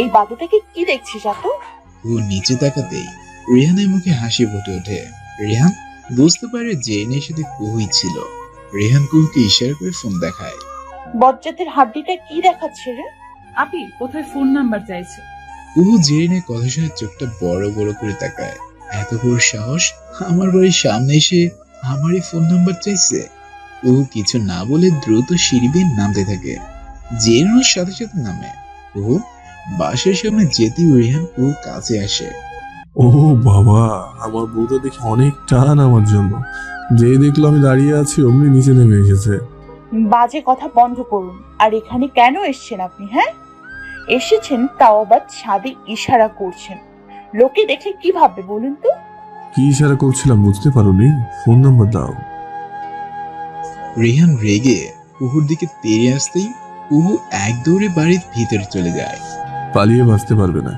এই বাদুটাকে কি দেখছিস এত? ও নিচে তাকাতেই রেহানের মুখে হাসি ফুটে ওঠে। রেহান বুঝতে পারে জেরিনের সাথে কুহুই ছিল। রেহান কুহুকে ইশারা করে ফোন দেখায়। বজ্জাতের হাড্ডিটা কি দেখাচ্ছে রে? আপি কোথায় ফোন নাম্বার চাইছে? কুহু জেরিনের কথা শুনে চোখটা বড় বড় করে তাকায়। এত বড় সাহস, আমার বাড়ির সামনে এসে আমারই ফোন নাম্বার চাইছে। কুহু কিছু না বলে দ্রুত সিঁড়ি বেয়ে নামতে থাকে। জেরিনের সাথে সাথে নামে। কুহু বাসের সামনে যেতেই রেহান কুহুর কাছে আসে। ও বাবা, আমার বউটা দেখি অনেক টান আমার জন্য। যে দেখলো আমি দাঁড়িয়ে আছি অমনি নিচে নেমে এসেছে। বাজে কথা বন্ধ করুন। আর এখানে কেন এসেছেন আপনি? হ্যাঁ, এসেছেন তাও আবার ছাদে ইশারা করছেন। লোকে দেখলে কি ভাববে বলুন তো? কি ইশারা করছিলাম বুঝতে পারোনি? ফোন নাম্বার দাও। রেহান রেগে কুহুর দিকে তেড়ে আসতেই কুহু এক দৌড়ে বাড়ির ভিতরে চলে যায়। পালিয়ে বাঁচতে পারবে না।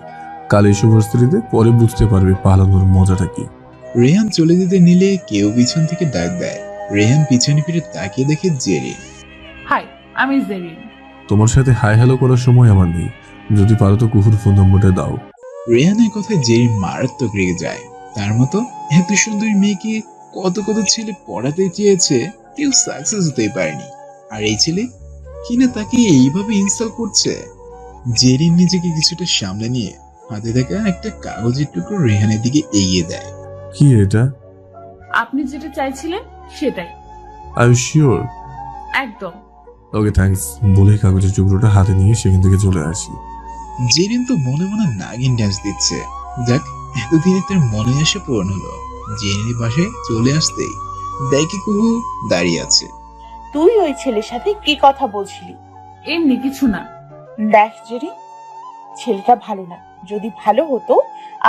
কাল এসো ভার্সিটিতে, পরে বুঝতে পারবে পালানোর মজাটা কি। রেহান চলে যেতে নিলে কেউ পিছন থেকে ডাক দেয়। রেহান পিছনে ফিরে তাকিয়ে দেখে জেরি। হাই, আমি জেরিন। তোমার সাথে হাই হ্যালো করার সময় আমার নেই। যদি পারো তো কুহুর ফোন নম্বরটা দাও। রেহানের কথায় জেরি মারাত্মক রেগে যায়। তার মতো এত সুন্দরী মেয়েকে কত কত ছেলে পড়াতে চেয়েছে, কেউ সাকসেস হতেই পারেনি। আর এই ছেলে কিনা তাকে এইভাবে ইনস্টল করছে। জেরি নিজেকে কিছুটা সামনে নিয়ে হাতে থাকা একটা কাগজের টুকরো রেহানের দিকে এগিয়ে দেয়। কি এটা? আপনি যেটা চাইছিলেন সেটাই। I you sure? একদম। ওকে থ্যাঙ্কস বলে কাগজের টুকরোটা হাতে নিয়ে সেখান থেকে চলে আসি। জেরিন তো মনে মনে নাগিন ডান্স দিচ্ছে। যাক, এতদিনে তার মনে আসে পূরণ হলো। জেরিনের বাসায় চলে আসতেই দেখে কুহু দাঁড়িয়ে আছে। তুই ওই ছেলের সাথে কি কথা বলছিলি? এমনি কিছু না। দেখ জেরি, ছেলেটা ভালো না। যদি ভালো হতো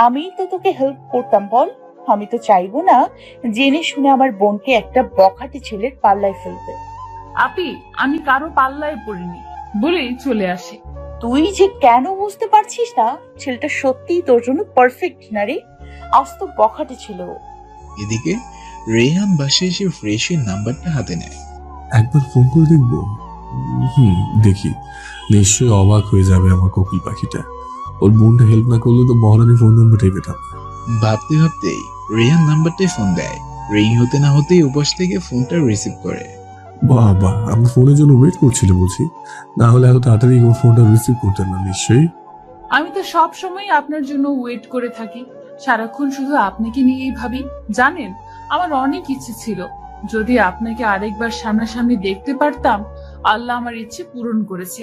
আমি তো তোকে হেল্প করতাম বল। আমি তো চাইবো না জেনে শুনে আমার বোনকে একটা বখাটে ছেলের পাল্লায় ফেলতে। আপি আমি কারো পাল্লায় পড়িনি বলেই চলে আসে। তুই যে কেন বুঝতে পারছিস না ছেলেটা সত্যিই তোর জন্য পারফেক্ট না রে। আজ তো বখাটে ছিল ও। এদিকে রেহান বাসায় এসে ফ্রেশের নাম্বারটা হাতে নেয়। একবার ফোন করে দেখবো। দেখি, নিশ্চয়ই অবাক হয়ে যাবে আমার কোকিল পাখিটা। ওর বোনটা হেল্প না করলে তো মহারানী ফোন নাম্বারটাই পেতাম। ভাবতে ভাবতেই রেহান নাম্বারটাই ফোন দেয়। রিং হতে না হতেই উপাস থেকে ফোনটা রিসিভ করে। বাবা, আমি ফোনের জন্য ওয়েট করছিল বুঝি। না হলে এত তাড়াতাড়ি ওর ফোনটা রিসিভ করতেন না নিশ্চয়ই। আমি তো সব সময় আপনার জন্য ওয়েট করে থাকি। সারাক্ষণ শুধু আপনাকে নিয়েই ভাবি। জানেন, আমার অনেক ইচ্ছে ছিল যদি আপনাকে আরেকবার সামনাসামনি দেখতে পারতাম। আল্লাহ আমার ইচ্ছে পূরণ করেছে।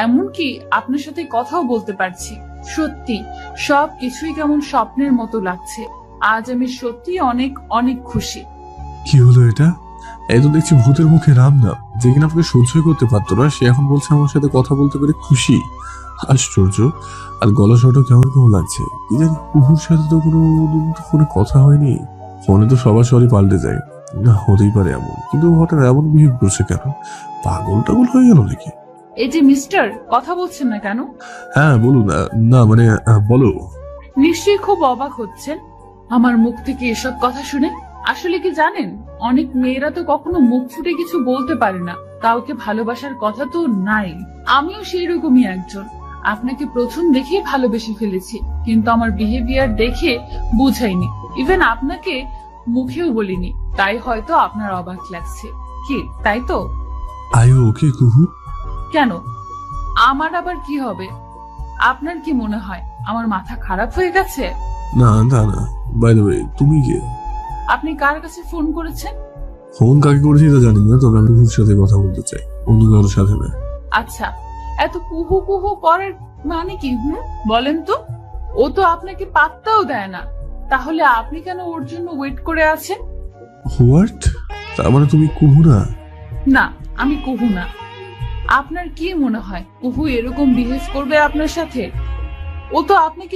এমনকি আপনার সাথে কথাও বলতে পারছি। সত্যি সব কিছুই কেমন স্বপ্নের মতো লাগছে। আজ আমি সত্যি অনেক অনেক খুশি। কি হলো এটা? এই তো দেখছি ভূতের মুখে রাম নাম। যে কিনা আপনাকে সহ্যই করতে পারতো না, সে এখন বলছে আমার সাথে কথা বলতে পেরে খুশি। আশ্চর্য। আর গলা স্বরটা কেমন কেমন লাগছে। কি জানি, কুহুর সাথে তো কোনো ফোনে কথা হয়নি। ফোনে তো সবার স্বরই পাল্টে যায়। না, হতেই পারে এমন, কিন্তু হঠাৎ এমন বিহেভ করছে কেন? পাগল টাগল হয়ে গেল নাকি? এই যে মিস্টার, কথা বলছেন না কেন? হ্যাঁ বলুন। না মানে বলো। নিশ্চয়ই খুব অবাক হচ্ছেন আমার মুখ থেকে এসব কথা শুনে। আসলে কি জানেন, অনেক মেয়েরা তো কখনো মুখ ফুটে কিছু বলতে পারে না। কাউকে ভালোবাসার কথা তো নাই। আমিও সেই রকমই একজন। আপনাকে প্রথম দেখেই ভালোবেসে ফেলেছি, কিন্তু আমার বিহেভিয়ার দেখে বুঝাইনি। ইভেন আপনাকে মুখেও বলিনি। তাই হয়তো আপনার অবাক লাগছে। কি তাই তো? আয়ো ওকে কুহু? কেন, আমার আবার কি হবে? আপনার কি মনে হয় আমার মাথা খারাপ হয়ে গেছে? না না না, বাই দ্য ওয়ে তুমি কে? আপনি কার কাছে ফোন করেছেন? ফোন কাকে করেছি তা জানি না, তবে আমি কুহুর সাথে কথা বলতে চাই, অন্য কারোর সাথে না। আচ্ছা, এত কুহু কুহু করার মানে কি? বলেন তো। ও তো আপনাকে পাত্তাও দেয় না। তাহলে আপনি কেন ওর জন্য ওয়েট করে আছেন? হোয়াট? তার মানে তুমি কুহু না? না, আমি কুহু না। আপনার কি মনে হয় কুহু এরকম বিহেভ করবে আপনার সাথে? ও তো আপনাকে